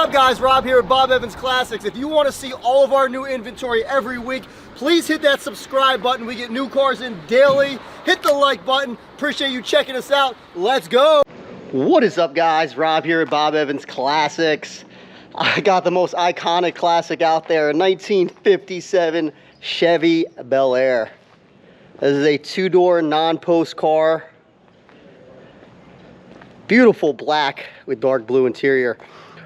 up, guys? Rob here at Bob Evans Classics. If you want to see all of our new inventory every week, please hit that subscribe button. We get new cars in daily. Hit the like button. Appreciate you checking us out. Let's go. What is up, guys? Rob here at Bob Evans Classics. I got the most iconic classic out there, a 1957 Chevy Bel Air. This is a two-door non-post car. Beautiful black with dark blue interior.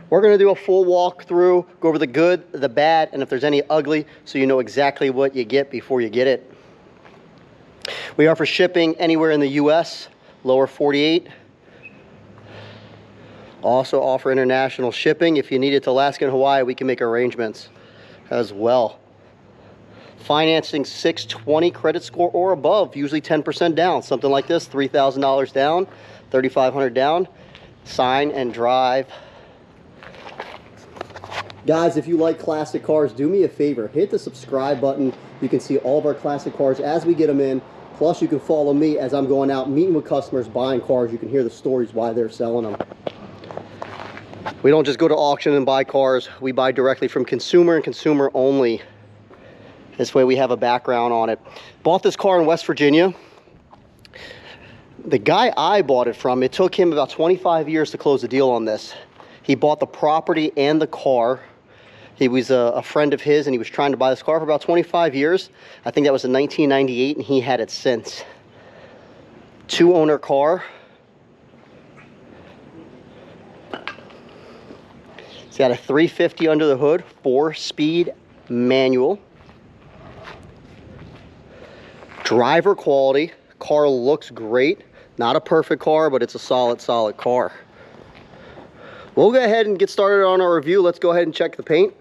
We're gonna do a full walkthrough, go over the good, the bad, and if there's any ugly, so you know exactly what you get before you get it. We offer shipping anywhere in the US, lower 48. Also offer international shipping. If you need it to Alaska and Hawaii, we can make arrangements as well. Financing 620 credit score or above, usually 10% down. Something like this, $3,000 down, $3,500 down. Sign and drive. Guys, if you like classic cars, do me a favor, hit the subscribe button. You can see all of our classic cars as we get them in. Plus, you can follow me as I'm going out meeting with customers, buying cars. You can hear the stories why they're selling them. We don't just go to auction and buy cars. We buy directly from consumer and consumer only. This way we have a background on it. Bought this car in West Virginia. The guy I bought it from, it took him about 25 years to close the deal on this. He bought the property and the car. He was a friend of his and he was trying to buy this car for about 25 years. I think that was in 1998 and he had it since. Two-owner car. It's got a 350 under the hood, 4-speed manual. Driver quality. Car looks great. Not a perfect car, but it's a solid car. We'll go ahead and get started on our review. Let's go ahead and check the paint.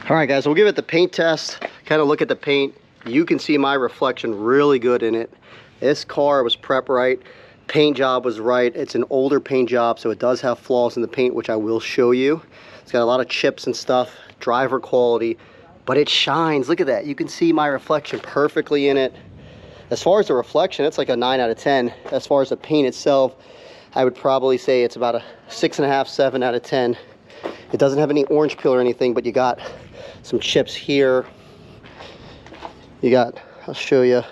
All right, guys, we'll give it the paint test. Kind of look at the paint. You can see my reflection really good in it. This car was prepped right. Paint job was right. It's an older paint job, so it does have flaws in the paint, which I will show you. It's got a lot of chips and stuff. Driver quality, but it shines. Look at that. You can see my reflection perfectly in it. As far as the reflection, it's like a 9 out of 10. As far as the paint itself, I would probably say it's about a 6.5, 7 out of 10. It doesn't have any orange peel or anything, but you got some chips here. You got, I'll show you.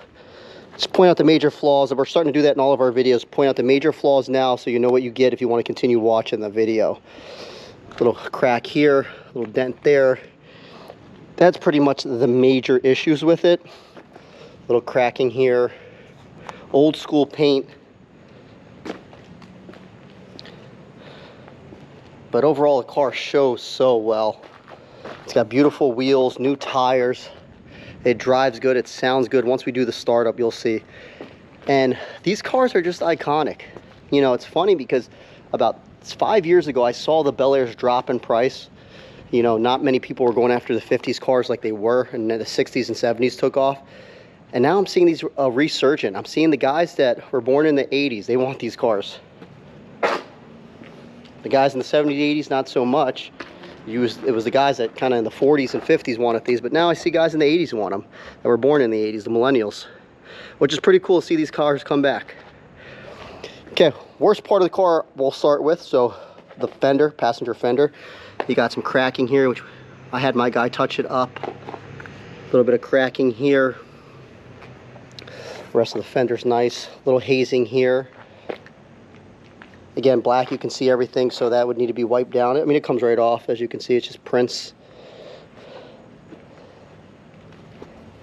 Just point out the major flaws, and we're starting to do that in all of our videos. Point out the major flaws now so you know what you get if you want to continue watching the video. Little crack here, little dent there. That's pretty much the major issues with it. Little cracking here. Old school paint. But overall, the car shows so well. It's got beautiful wheels, new tires. It drives good, it sounds good. Once we do the startup, you'll see. And these cars are just iconic. You know, it's funny because about 5 years ago, I saw the Bel Airs drop in price. You know, not many people were going after the 50s cars like they were, and then the 60s and 70s took off. And now I'm seeing these resurgent. I'm seeing the guys that were born in the 80s, they want these cars. The guys in the 70s, 80s, not so much. It was the guys that kind of in the 40s and 50s wanted these, but now I see guys in the 80s want them, that were born in the 80s, the millennials, which is pretty cool to see these cars come back. Okay, worst part of the car we'll start with, so the fender, passenger fender. You got some cracking here, which I had my guy touch it up. A little bit of cracking here. The rest of the fender's nice. A little hazing here. Again, black, you can see everything, so that would need to be wiped down. I mean, it comes right off, as you can see, it's just prints.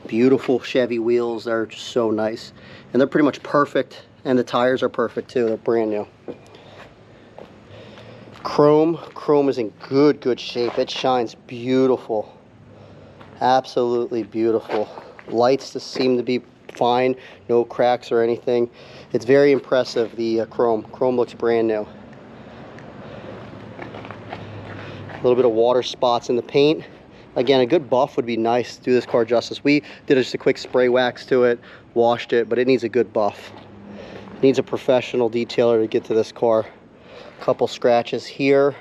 Beautiful Chevy wheels, they're just so nice. And they're pretty much perfect, and the tires are perfect too, they're brand new. Chrome is in good shape. It shines beautiful. Absolutely beautiful. Lights just seem to be fine, no cracks or anything. It's very impressive, the chrome looks brand new. A little bit of water spots in the paint. Again, a good buff would be nice to do this car justice. We did just a quick spray wax to it, washed it, but it needs a good buff. It needs a professional detailer to get to this car. A couple scratches here.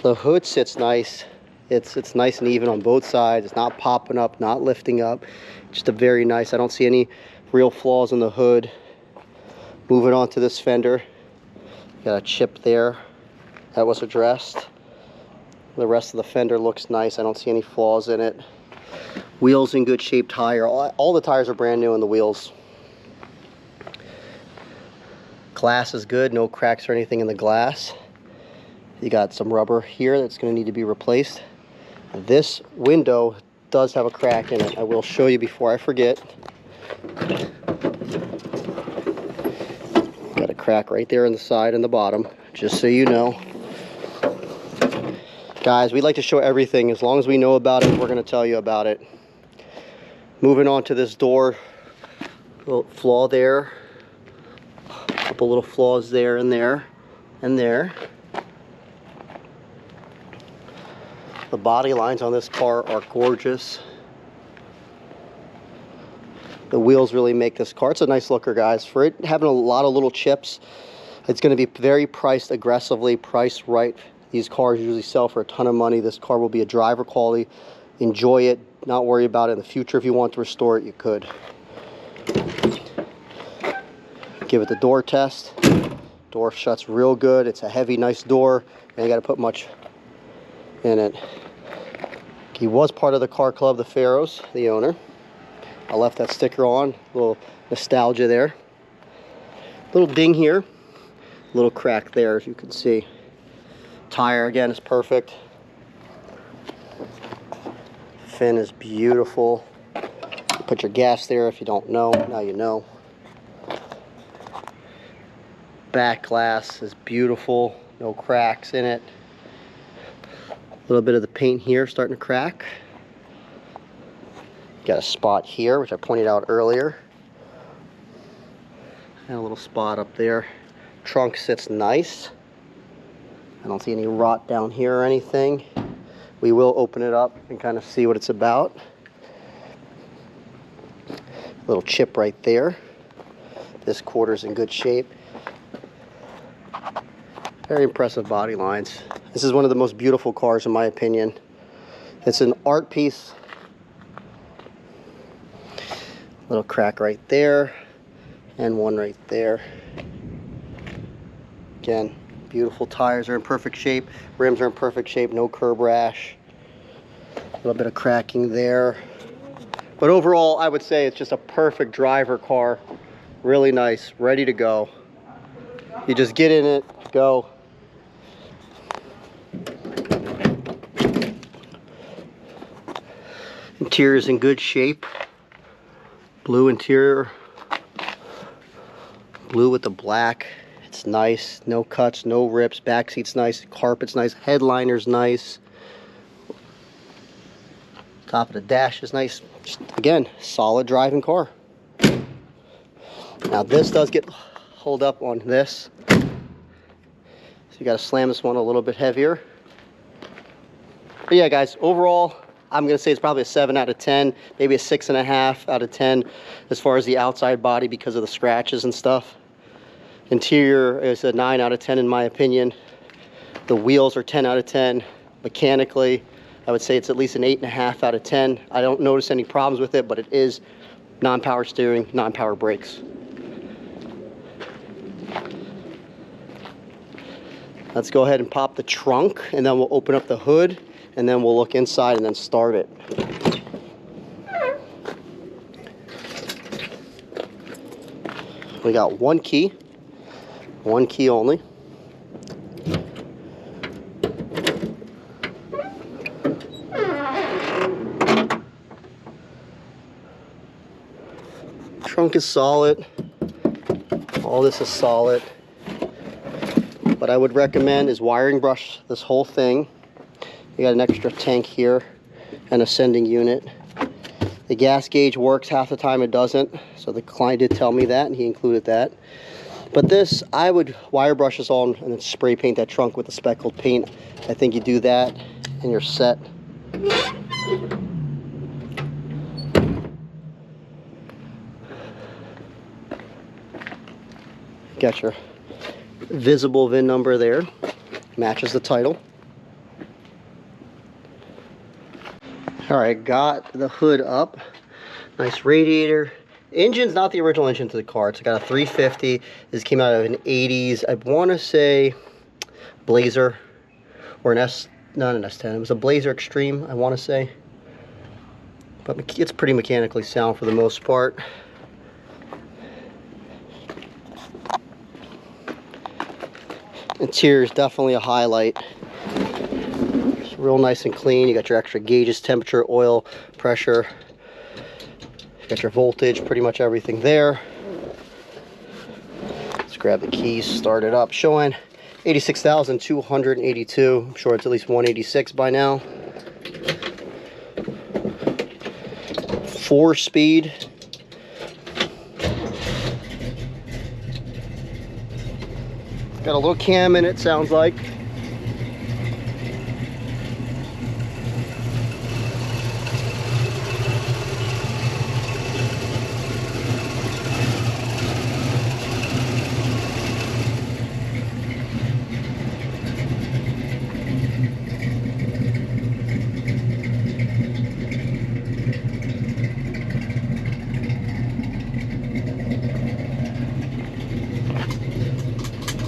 The hood sits nice. It's nice and even on both sides. It's not popping up, not lifting up. Just a very nice, I don't see any real flaws in the hood. Moving on to this fender. Got a chip there that was addressed. The rest of the fender looks nice. I don't see any flaws in it. Wheels in good shape. Tire. All the tires are brand new in the wheels. Glass is good. No cracks or anything in the glass. You got some rubber here that's going to need to be replaced. This window does have a crack in it. I will show you before I forget. Got a crack right there in the side and the bottom, just so you know. Guys, we like to show everything. As long as we know about it, we're going to tell you about it. Moving on to this door, little flaw there, a couple little flaws there and there and there. The body lines on this car are gorgeous. The wheels really make this car. It's a nice looker, guys. For it having a lot of little chips, it's going to be very priced aggressively, priced right. These cars usually sell for a ton of money. This car will be a driver quality. Enjoy it. Not worry about it in the future. If you want to restore it, you could. Give it the door test. Door shuts real good. It's a heavy, nice door. And you got to put much in it. He was part of the car club, the Pharaohs, the owner. I left that sticker on. A little nostalgia there. Little ding here. Little crack there, as you can see. Tire again is perfect. Fin is beautiful. Put your gas there if you don't know. Now you know. Back glass is beautiful. No cracks in it. A little bit of the paint here starting to crack. Got a spot here, which I pointed out earlier. And a little spot up there. Trunk sits nice. I don't see any rot down here or anything. We will open it up and kind of see what it's about. Little chip right there. This quarter's in good shape. Very impressive body lines. This is one of the most beautiful cars in my opinion. It's an art piece. Little crack right there and one right there. Again, beautiful tires are in perfect shape. Rims are in perfect shape, no curb rash. A little bit of cracking there. But overall, I would say it's just a perfect driver car. Really nice, ready to go. You just get in it, go. Interior is in good shape. Blue interior. Blue with the black. It's nice. No cuts, no rips. Back seat's nice. Carpet's nice. Headliner's nice. Top of the dash is nice. Just, again, solid driving car. Now this does get hold up on this. So you got to slam this one a little bit heavier. But yeah, guys, overall, I'm going to say it's probably a 7 out of 10, maybe a 6.5 out of 10 as far as the outside body because of the scratches and stuff. Interior is a 9 out of 10 in my opinion. The wheels are 10 out of 10. Mechanically, I would say it's at least an 8.5 out of 10. I don't notice any problems with it, but it is non-power steering, non-power brakes. Let's go ahead and pop the trunk, and then we'll open up the hood, and then we'll look inside and then start it. We got one key only. Trunk is solid. All this is solid. What I would recommend is wiring brush this whole thing. You got an extra tank here and a sending unit. The gas gauge works half the time, it doesn't. So the client did tell me that, and he included that. But this, I would wire brush this on and then spray paint that trunk with the speckled paint. I think you do that and you're set. Got your visible VIN number there. Matches the title. Alright, got the hood up. Nice radiator. Engine's not the original engine to the car. It's got a 350. This came out of an 80s, I want to say Blazer or an not an S10. It was a Blazer Extreme, I want to say. But it's pretty mechanically sound for the most part. Interior is definitely a highlight. It's real nice and clean. You got your extra gauges, temperature, oil, pressure. You got your voltage, pretty much everything there. Let's grab the keys, start it up. Showing 86,282. I'm sure it's at least 186 by now. 4-speed. Got a little cam in it, sounds like.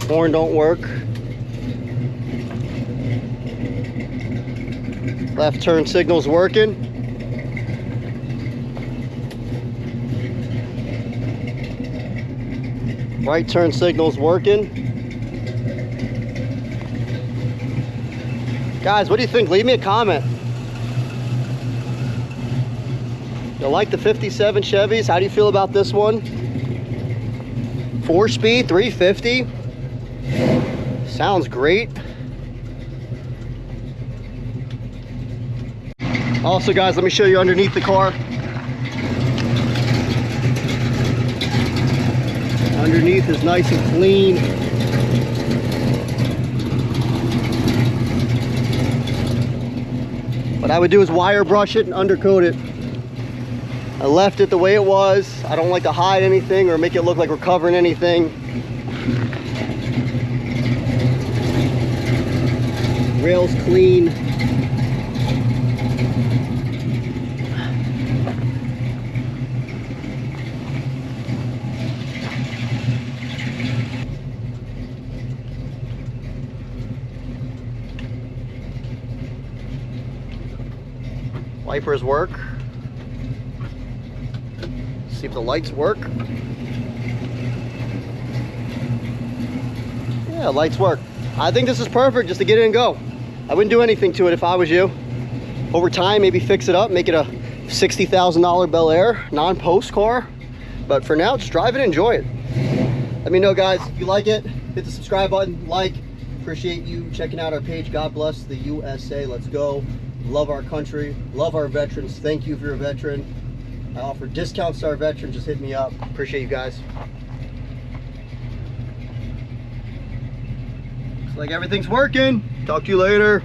Horn don't work. Left turn signal's working. Right turn signal's working. Guys, what do you think? Leave me a comment. You like the 57 Chevys? How do you feel about this one? 4-speed, 350. Sounds great. Also, guys, let me show you underneath the car. Underneath is nice and clean. What I would do is wire brush it and undercoat it. I left it the way it was. I don't like to hide anything or make it look like we're covering anything. Rails clean. Wipers work. See if the lights work. Yeah, lights work. I think this is perfect just to get in and go. I wouldn't do anything to it if I was you. Over time, maybe fix it up, make it a $60,000 Bel Air, non-post car. But for now, just drive it and enjoy it. Let me know, guys, if you like it. Hit the subscribe button, like. Appreciate you checking out our page. God bless the USA. Let's go. Love our country. Love our veterans. Thank you if you're a veteran. I offer discounts to our veterans. Just hit me up. Appreciate you guys. Looks like everything's working. Talk to you later.